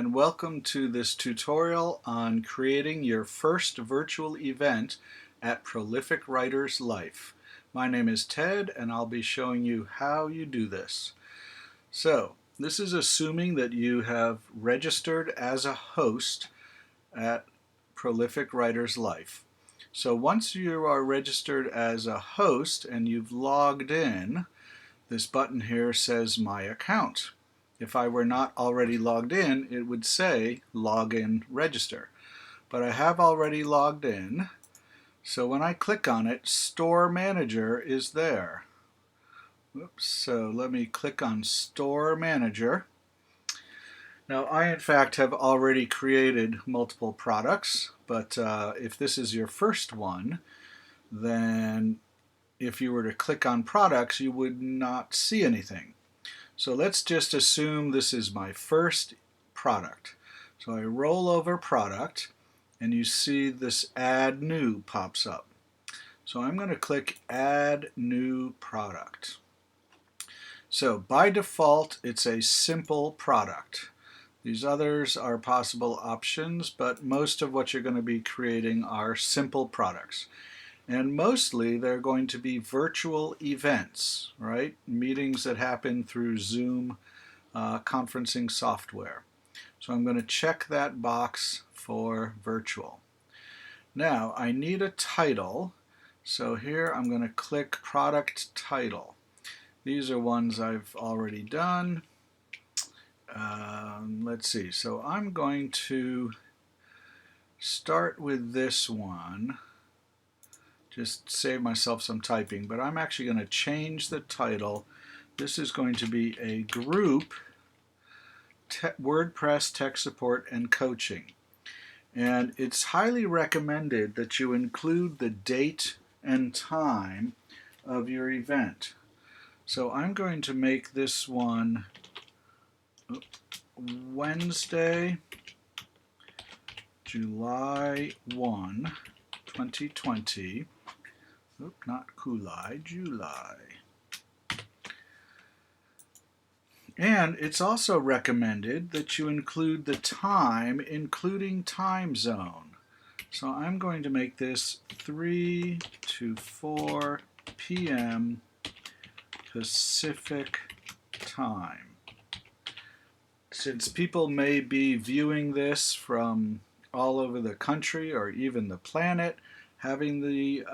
and welcome to this tutorial on creating your first virtual event at Prolific Writers Life. My name is Ted and I'll be showing you how you do this. So this is assuming that you have registered as a host at Prolific Writers Life. So once you are registered as a host and you've logged in, this button here says My Account. If I were not already logged in, it would say Login Register. But I have already logged in, so when I click on it, Store Manager is there. Oops, so let me click on Store Manager. Now I in fact have already created multiple products, but if this is your first one, then if you were to click on products, you would not see anything. So let's just assume this is my first product. So I roll over product and you see this Add New pops up. So I'm going to click Add New Product. So by default it's a simple product. These others are possible options, but most of what you're going to be creating are simple products. And mostly they're going to be virtual events, right? Meetings that happen through Zoom conferencing software. So I'm going to check that box for virtual. Now I need a title. So here I'm going to click Product Title. These are ones I've already done. Let's see. So I'm going to start with this one. Just save myself some typing, but I'm actually going to change the title. This is going to be a group WordPress tech support and coaching. And it's highly recommended that you include the date and time of your event. So I'm going to make this one Wednesday, July 1, 2020. Not July, July. And it's also recommended that you include the time, including time zone. So I'm going to make this 3 to 4 p.m. Pacific time. Since people may be viewing this from all over the country or even the planet, having the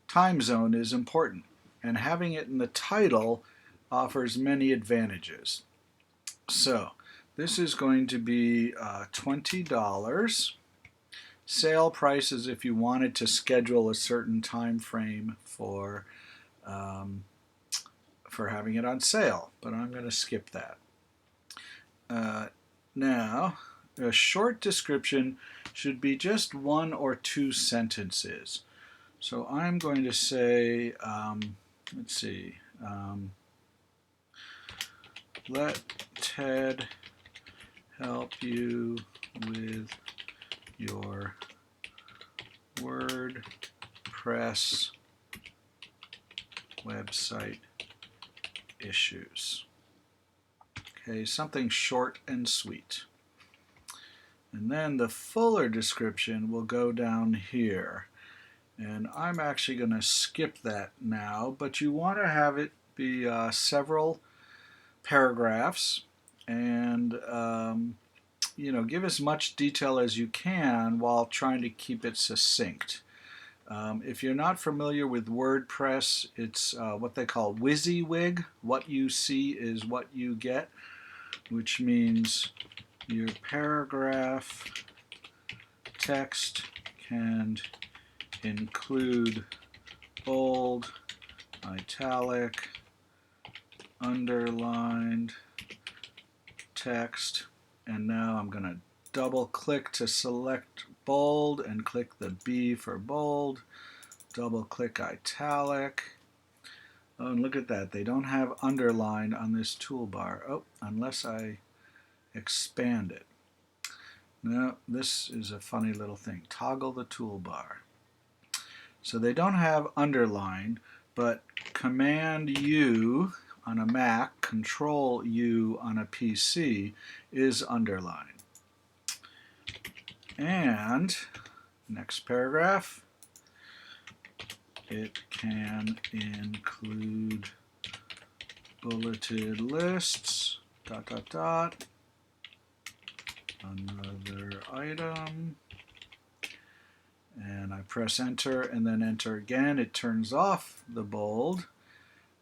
time zone is important, and having it in the title offers many advantages. So this is going to be $20. Sale prices if you wanted to schedule a certain time frame for having it on sale, but I'm going to skip that. Now a short description should be just 1 or 2 sentences. So I'm going to say, let's see, let Ted help you with your WordPress website issues. Okay, something short and sweet. And then the fuller description will go down here. And I'm actually going to skip that now, but you want to have it be several paragraphs and give as much detail as you can while trying to keep it succinct. If you're not familiar with WordPress, it's what they call WYSIWYG. What you see is what you get, which means your paragraph text can include bold, italic, underlined text, and now I'm going to double click to select bold and click the B for bold, double click italic. Oh, and look at that, they don't have underline on this toolbar. Oh, unless I expand it. No, this is a funny little thing. Toggle the toolbar. So they don't have underline, but Command U on a Mac, Control U on a PC is underline. And next paragraph, it can include bulleted lists, dot, dot, dot, another item, and I press enter and then enter again. It turns off the bold,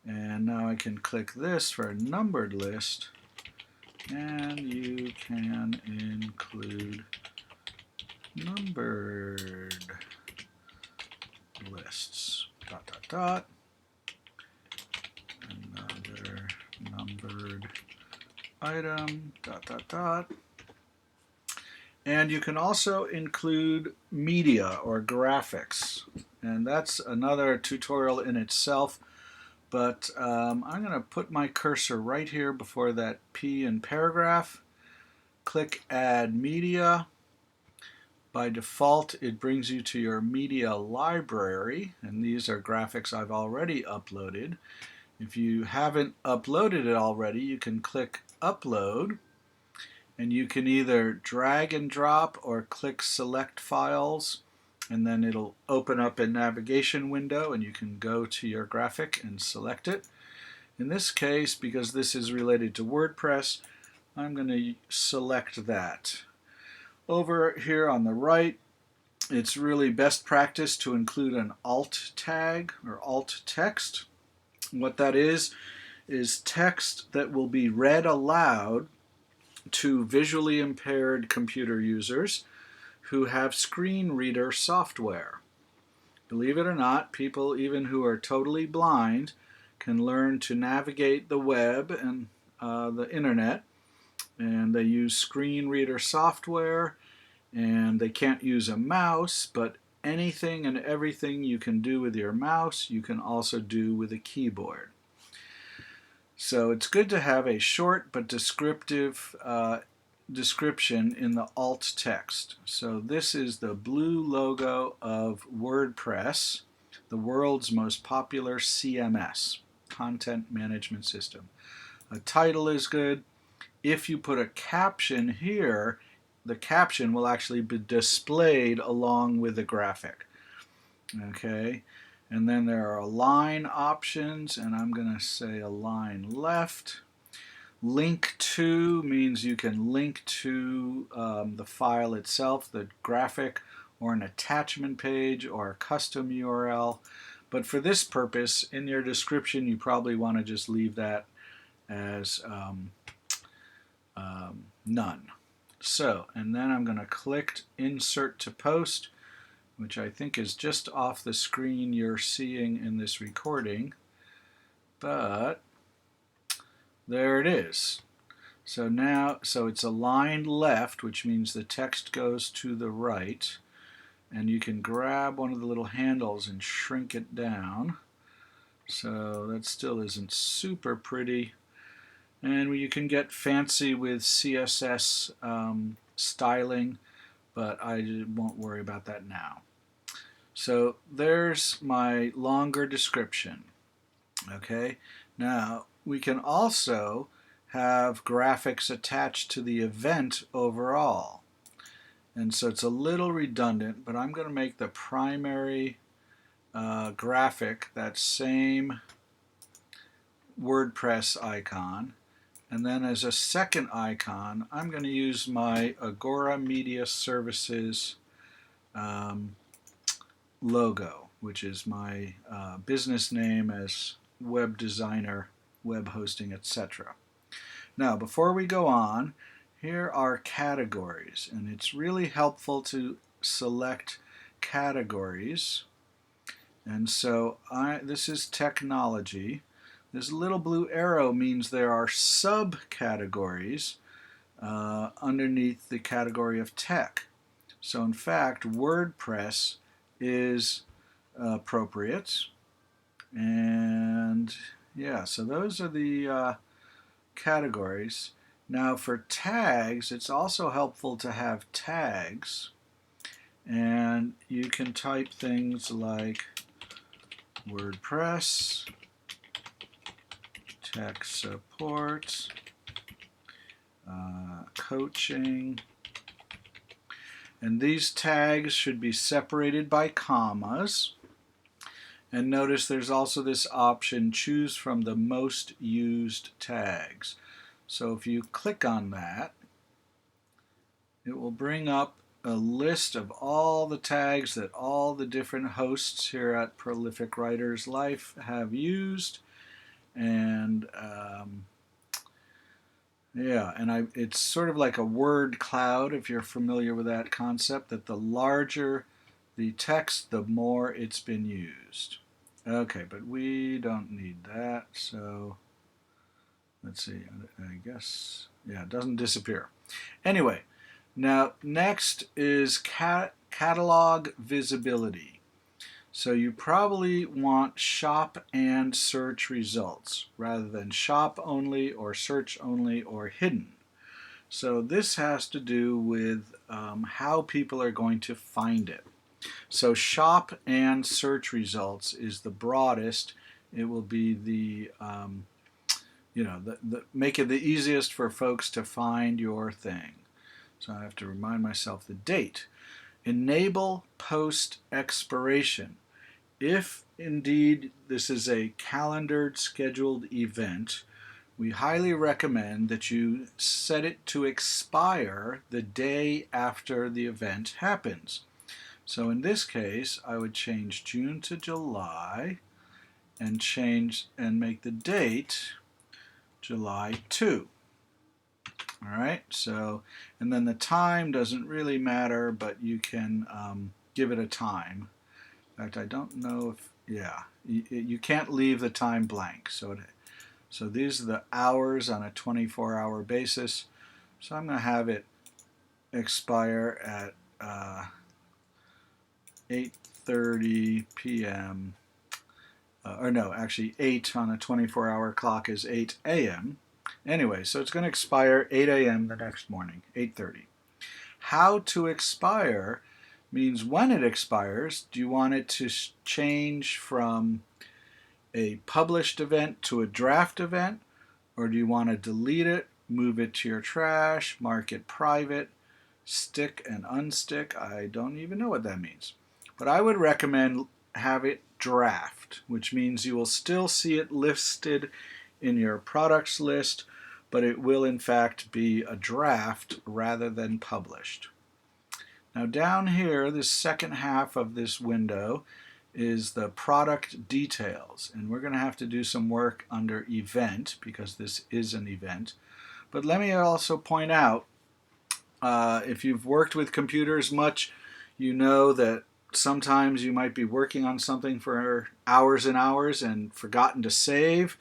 and now I can click this for a numbered list, and you can include numbered lists, dot, dot, dot, another numbered item, dot, dot, dot. And you can also include media or graphics, and that's another tutorial in itself, but I'm going to put my cursor right here before that P in paragraph, click Add Media. By default, it brings you to your media library, and these are graphics I've already uploaded. If you haven't uploaded it already, you can click Upload, and you can either drag and drop or click Select Files, and then it'll open up a navigation window and you can go to your graphic and select it. In this case, because this is related to WordPress, I'm going to select that. Over here on the right, it's really best practice to include an alt tag or alt text. What that is text that will be read aloud to visually impaired computer users who have screen reader software. Believe it or not, people even who are totally blind can learn to navigate the web and the internet, and they use screen reader software, and they can't use a mouse, but anything and everything you can do with your mouse, you can also do with a keyboard. So it's good to have a short but descriptive description in the alt text. So this is the blue logo of WordPress, the world's most popular CMS, content management system. A title is good. If you put a caption here, the caption will actually be displayed along with the graphic. Okay, and then there are align options, and I'm going to say align left. Link to means you can link to the file itself, the graphic, or an attachment page, or a custom URL. But for this purpose, in your description, you probably want to just leave that as none. So, and then I'm going to click Insert to Post, which I think is just off the screen you're seeing in this recording. But there it is. So now, it's aligned left, which means the text goes to the right. And you can grab one of the little handles and shrink it down. So that still isn't super pretty. And you can get fancy with CSS styling, but I won't worry about that now. So there's my longer description. Okay, now we can also have graphics attached to the event overall. And so it's a little redundant, but I'm going to make the primary graphic that same WordPress icon. And then as a second icon, I'm going to use my Agora Media Services logo, which is my business name as web designer, web hosting, etc. Now, before we go on, here are categories, and it's really helpful to select categories. And so this is technology. This little blue arrow means there are subcategories underneath the category of tech. So in fact, WordPress is appropriate. And yeah, so those are the categories. Now for tags, it's also helpful to have tags. And you can type things like WordPress tech support, coaching. And these tags should be separated by commas. And notice there's also this option, choose from the most used tags. So if you click on that, it will bring up a list of all the tags that all the different hosts here at Prolific Writers Life have used. And it's sort of like a word cloud, if you're familiar with that concept, that the larger the text, the more it's been used. Okay, but we don't need that, so let's see, I guess, yeah, it doesn't disappear. Anyway, now next is catalog visibility. So you probably want shop and search results rather than shop only or search only or hidden. So this has to do with how people are going to find it. So shop and search results is the broadest. It will be the make it the easiest for folks to find your thing. So I have to remind myself the date. Enable post expiration. If indeed this is a calendared scheduled event, we highly recommend that you set it to expire the day after the event happens. So in this case, I would change June to July and make the date July 2. All right, so, and then the time doesn't really matter, but you can give it a time. In fact, I don't know if, yeah, you can't leave the time blank. So these are the hours on a 24-hour basis. So I'm going to have it expire at 8:30 p.m. Or no, actually 8 on a 24-hour clock is 8 a.m. Anyway, so it's going to expire 8 a.m. the next morning, 8:30. How to expire means when it expires. Do you want it to change from a published event to a draft event? Or do you want to delete it, move it to your trash, mark it private, stick and unstick? I don't even know what that means. But I would recommend have it draft, which means you will still see it listed in your products list, but it will in fact be a draft rather than published. Now down here, this second half of this window is the product details, and we're going to have to do some work under event because this is an event. But let me also point out, if you've worked with computers much, you know that sometimes you might be working on something for hours and hours and forgotten to save,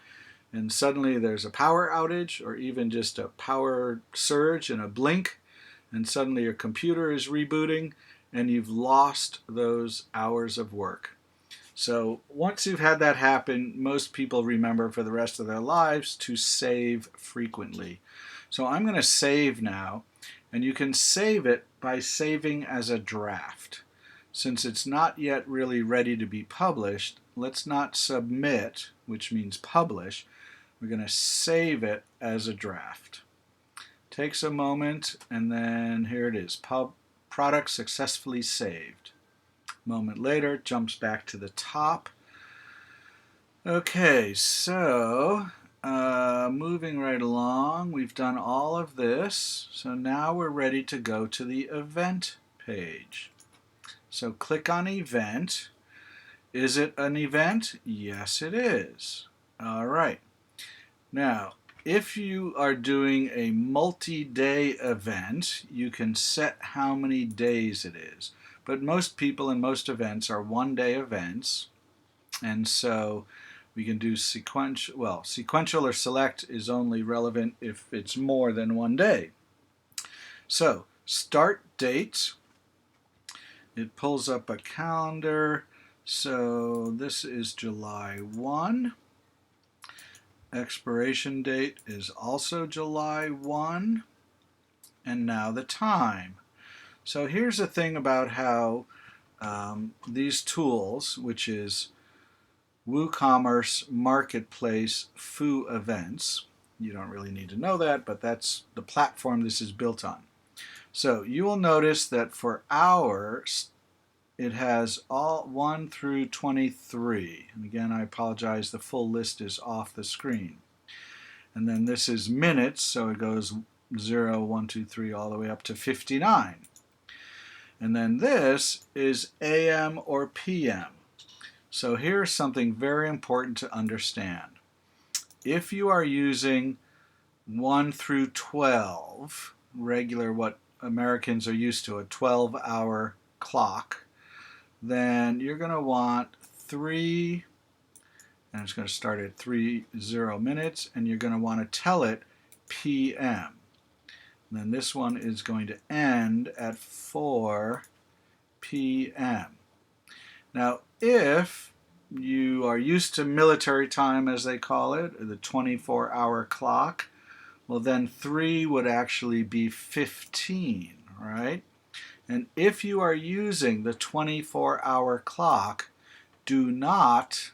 and suddenly there's a power outage or even just a power surge and a blink, and suddenly your computer is rebooting and you've lost those hours of work. So once you've had that happen, most people remember for the rest of their lives to save frequently. So I'm going to save now, and you can save it by saving as a draft. Since it's not yet really ready to be published, let's not submit, which means publish. We're going to save it as a draft. Takes a moment, and then here it is, product successfully saved. A moment later, jumps back to the top. Okay, so moving right along, we've done all of this. So now we're ready to go to the event page. So click on event. Is it an event? Yes, it is. All right. Now, if you are doing a multi-day event, you can set how many days it is. But most people and most events are one-day events, and so we can do sequential. Well, sequential or select is only relevant if it's more than one day. So, start date. It pulls up a calendar. So this is July 1. Expiration date is also July 1. And now the time. So here's the thing about how these tools, which is WooCommerce Marketplace Foo Events. You don't really need to know that, but that's the platform this is built on. So you will notice that for hours, it has all 1 through 23. And again, I apologize, the full list is off the screen. And then this is minutes, so it goes 0, 1, 2, 3, all the way up to 59. And then this is AM or PM. So here's something very important to understand. If you are using 1 through 12, regular what Americans are used to, a 12-hour clock, then you're going to want 3, and it's going to start at 30 minutes, and you're going to want to tell it PM. And then this one is going to end at 4 p.m. Now, if you are used to military time, as they call it, the 24-hour clock, well, then 3 would actually be 15, right? And if you are using the 24-hour clock, do not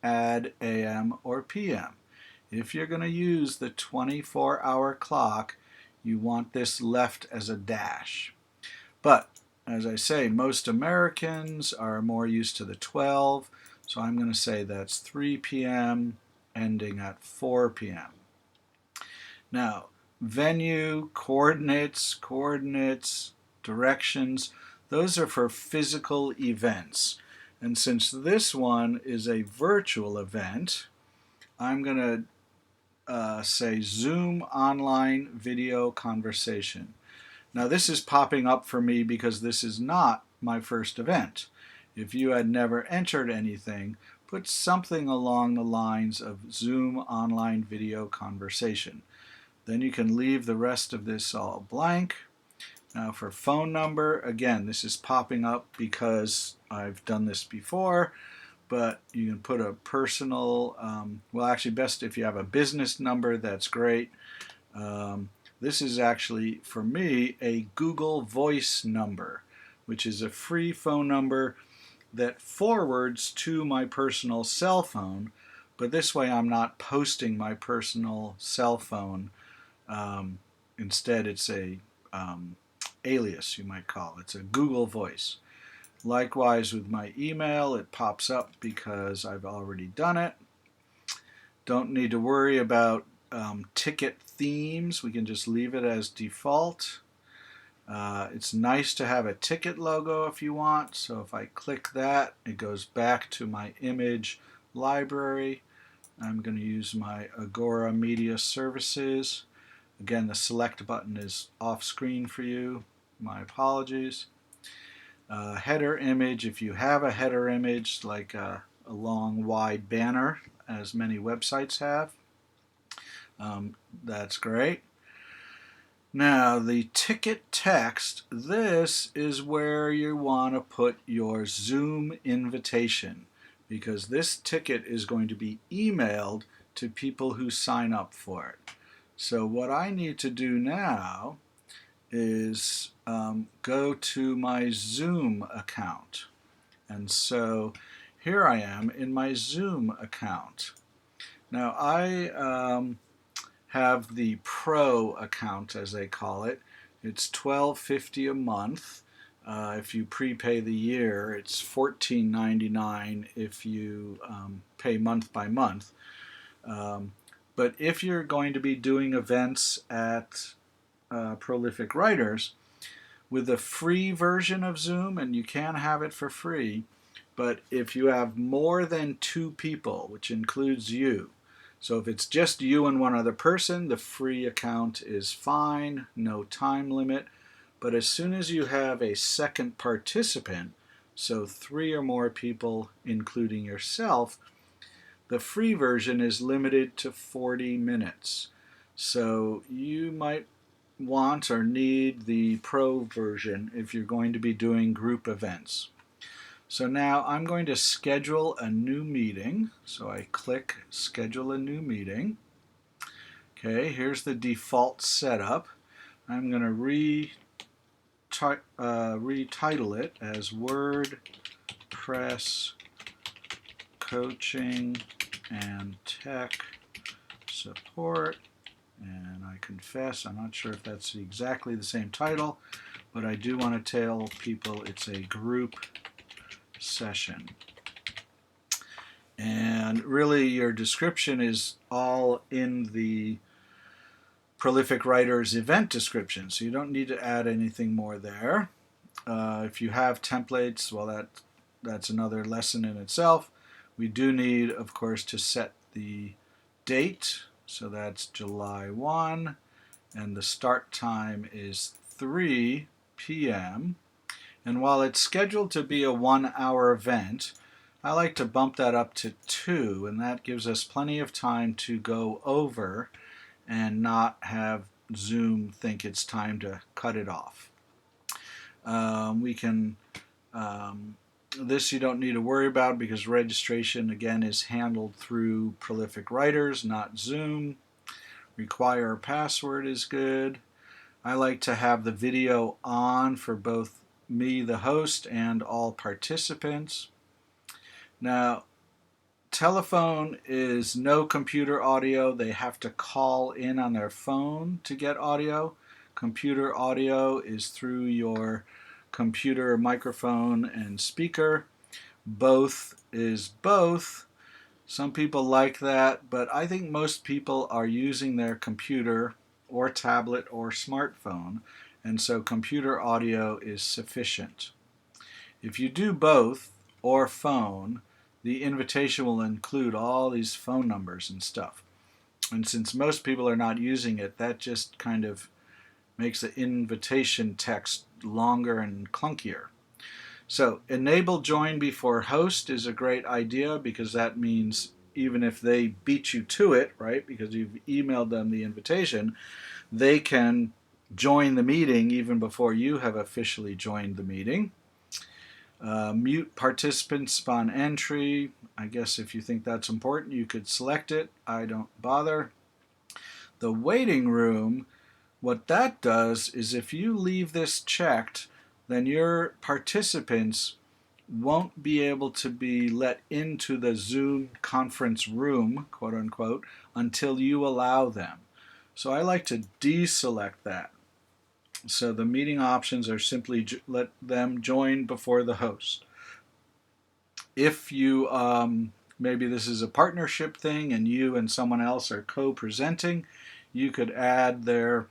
add AM or PM. If you're going to use the 24-hour clock, you want this left as a dash. But as I say, most Americans are more used to the 12, so I'm going to say that's 3 p.m. ending at 4 p.m. Now, venue, coordinates, directions, those are for physical events. And since this one is a virtual event, I'm going to say Zoom online video conversation. Now this is popping up for me because this is not my first event. If you had never entered anything, put something along the lines of Zoom online video conversation. Then you can leave the rest of this all blank. Now for phone number, again, this is popping up because I've done this before, but you can put a personal, well actually best if you have a business number, that's great. This is actually, for me, a Google Voice number, which is a free phone number that forwards to my personal cell phone, but this way I'm not posting my personal cell phone. Instead, it's a alias, you might call it. It's a Google Voice. Likewise with my email, it pops up because I've already done it. Don't need to worry about ticket themes. We can just leave it as default. It's nice to have a ticket logo if you want, so if I click that, it goes back to my image library. I'm going to use my Agora Media Services. Again, the select button is off screen for you. My apologies. Header image, if you have a header image like a long wide banner, as many websites have, that's great. Now the ticket text, this is where you want to put your Zoom invitation, because this ticket is going to be emailed to people who sign up for it. So what I need to do now is go to my Zoom account. And so here I am in my Zoom account. Now I have the Pro account, as they call it. It's $12.50 a month. If you prepay the year, it's $14.99 if you pay month by month. But if you're going to be doing events at Prolific Writers, with the free version of Zoom, and you can have it for free, but if you have more than 2 people, which includes you, so if it's just you and one other person, the free account is fine, no time limit. But as soon as you have a second participant, so 3 or more people, including yourself, the free version is limited to 40 minutes. So you might want or need the Pro version if you're going to be doing group events. So now I'm going to schedule a new meeting. So I click Schedule a New Meeting. Okay, here's the default setup. I'm going to retitle it as WordPress coaching and tech support. And I confess, I'm not sure if that's exactly the same title, but I do want to tell people it's a group session. And really your description is all in the Prolific Writers event description, so you don't need to add anything more there. If you have templates, well, that's another lesson in itself. We do need, of course, to set the date, so that's July 1, and the start time is 3 p.m. And while it's scheduled to be a 1-hour event, I like to bump that up to 2, and that gives us plenty of time to go over and not have Zoom think it's time to cut it off. This you don't need to worry about because registration again is handled through Prolific Writers, not Zoom. Require a password is good. I like to have the video on for both me, the host, and all participants. Now, telephone is no computer audio. They have to call in on their phone to get audio. Computer audio is through your computer microphone and speaker. Both is both. Some people like that, but I think most people are using their computer or tablet or smartphone, and so computer audio is sufficient. If you do both or phone, the invitation will include all these phone numbers and stuff. And since most people are not using it, that just kind of makes the invitation text longer and clunkier. So enable join before host is a great idea because that means even if they beat you to it, right, because you've emailed them the invitation, they can join the meeting even before you have officially joined the meeting. Mute participants upon entry. I guess if you think that's important, you could select it. I don't bother. The waiting room, what that does is if you leave this checked, then your participants won't be able to be let into the Zoom conference room, quote unquote, until you allow them. So I like to deselect that. So the meeting options are simply let them join before the host. If you, maybe this is a partnership thing and you and someone else are co-presenting, you could add their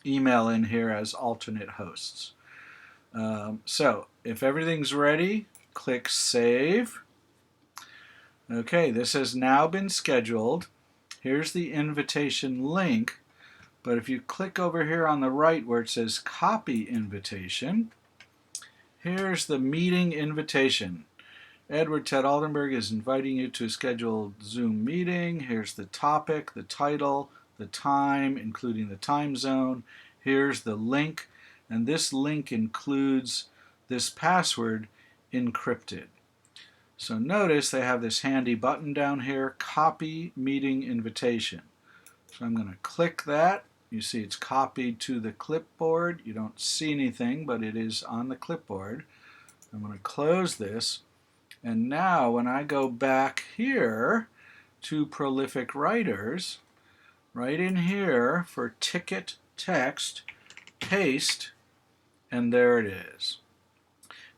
email in here as alternate hosts. So if everything's ready, click Save. Okay, this has now been scheduled. Here's the invitation link. But if you click over here on the right where it says Copy Invitation, here's the meeting invitation. Edward Ted Aldenberg is inviting you to a scheduled Zoom meeting. Here's the topic, the title, the time, including the time zone. Here's the link, and this link includes this password encrypted. So notice they have this handy button down here, Copy Meeting Invitation. So I'm going to click that. You see it's copied to the clipboard. You don't see anything, but it is on the clipboard. I'm going to close this. And now when I go back here to Prolific Writers, right in here for ticket text, paste, and there it is.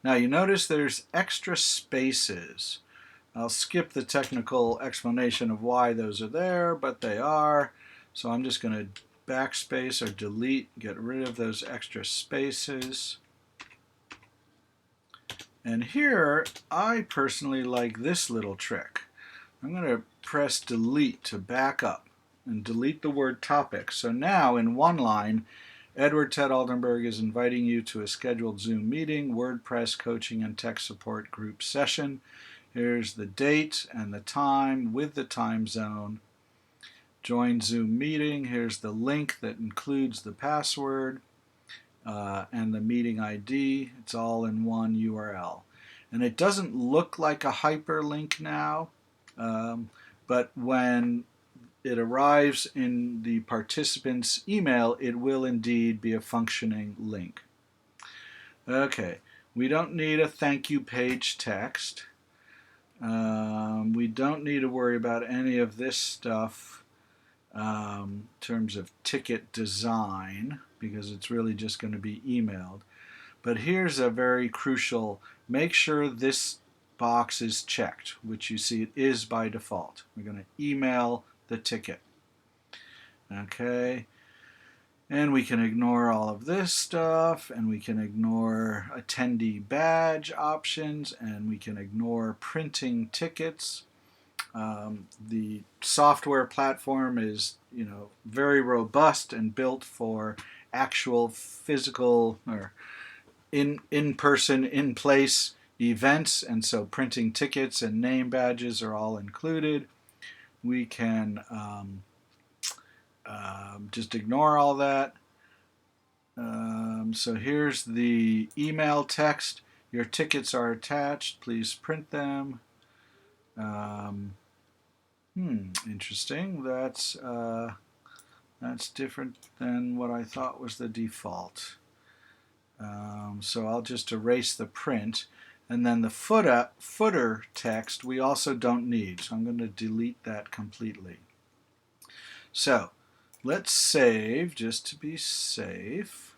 Now you notice there's extra spaces. I'll skip the technical explanation of why those are there, but they are. So I'm just going to backspace or delete, get rid of those extra spaces. And here, I personally like this little trick. I'm going to press delete to back up and delete the word topic. So now in one line, Edward Ted Aldenberg is inviting you to a scheduled Zoom meeting, WordPress coaching and tech support group session. Here's the date and the time with the time zone. Join Zoom meeting. Here's the link that includes the password and the meeting ID. It's all in one URL. And it doesn't look like a hyperlink now, but when it arrives in the participant's email, it will indeed be a functioning link. Okay, we don't need a thank you page text. We don't need to worry about any of this stuff in terms of ticket design because it's really just going to be emailed. But here's a very crucial, make sure this box is checked, which you see it is by default. We're going to email the ticket. Okay, and we can ignore all of this stuff, and we can ignore attendee badge options, and we can ignore printing tickets. The software platform is, very robust and built for actual physical or in-person, in-place events, and so printing tickets and name badges are all included. We can just ignore all that. So here's the email text. Your tickets are attached. Please print them. Interesting. That's different than what I thought was the default. So I'll just erase the print. And then the footer text we also don't need. So I'm going to delete that completely. So let's save just to be safe.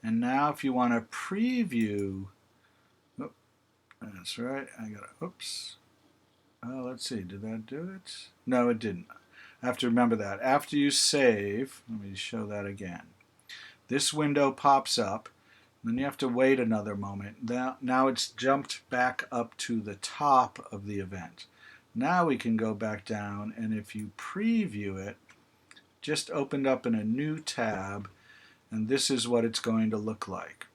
And now if you want to preview, that's right, oops. Oh, let's see, did that do it? No, it didn't. I have to remember that. After you save, let me show that again. This window pops up, then you have to wait another moment. Now it's jumped back up to the top of the event. Now we can go back down, and if you preview it, just opened up in a new tab, and this is what it's going to look like.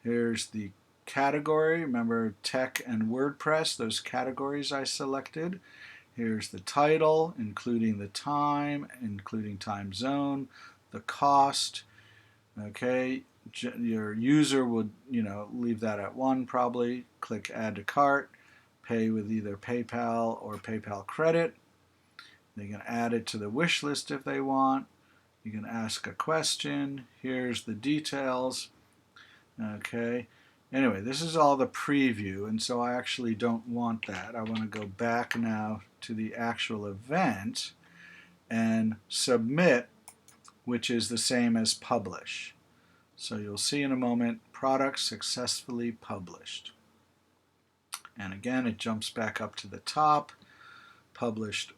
Here's the category. Remember tech and WordPress, those categories I selected. Here's the title, including the time, including time zone, the cost. Okay, your user would, leave that at 1 probably. Click add to cart, pay with either PayPal or PayPal credit. They can add it to the wish list if they want. You can ask a question. Here's the details. Okay. Anyway, this is all the preview, and so I actually don't want that. I want to go back now to the actual event and submit, which is the same as publish. So you'll see in a moment, product successfully published. And again, it jumps back up to the top, published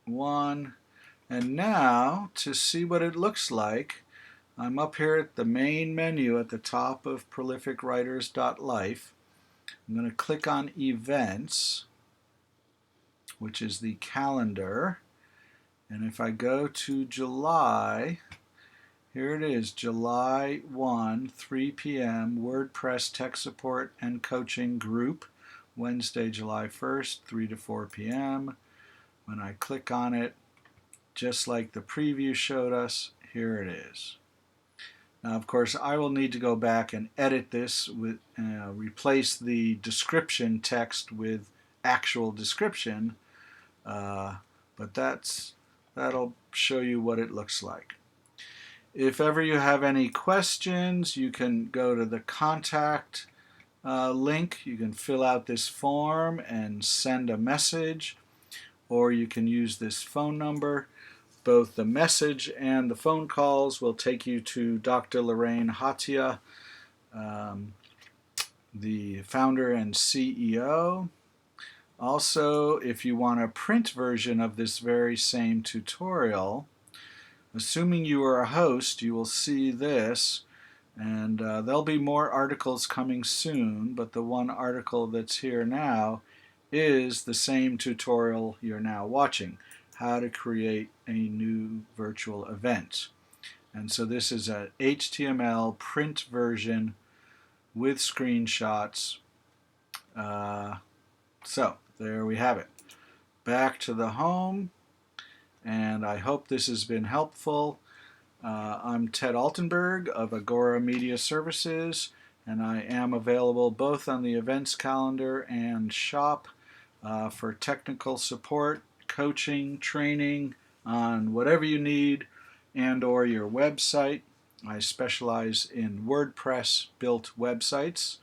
1. And now, to see what it looks like, I'm up here at the main menu at the top of prolificwriters.life. I'm going to click on Events, which is the calendar. And if I go to July, here it is, July 1, 3 p.m., WordPress Tech Support and Coaching Group, Wednesday, July 1st, 3 to 4 p.m. When I click on it, just like the preview showed us, here it is. Now, of course, I will need to go back and edit this, with replace the description text with actual description, but that'll show you what it looks like. If ever you have any questions, you can go to the contact link. You can fill out this form and send a message, or you can use this phone number. Both the message and the phone calls will take you to Dr. Lorraine Hatia, the founder and CEO. Also, if you want a print version of this very same tutorial, assuming you are a host, you will see this, and there'll be more articles coming soon, but the one article that's here now is the same tutorial you're now watching, how to create a new virtual event. And so this is a HTML print version with screenshots. So there we have it. Back to the home, and I hope this has been helpful. I'm Ted Altenberg of Agora Media Services, and I am available both on the events calendar and shop for technical support, coaching, training on whatever you need, and or your website. I specialize in WordPress built websites.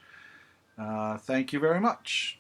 Thank you very much.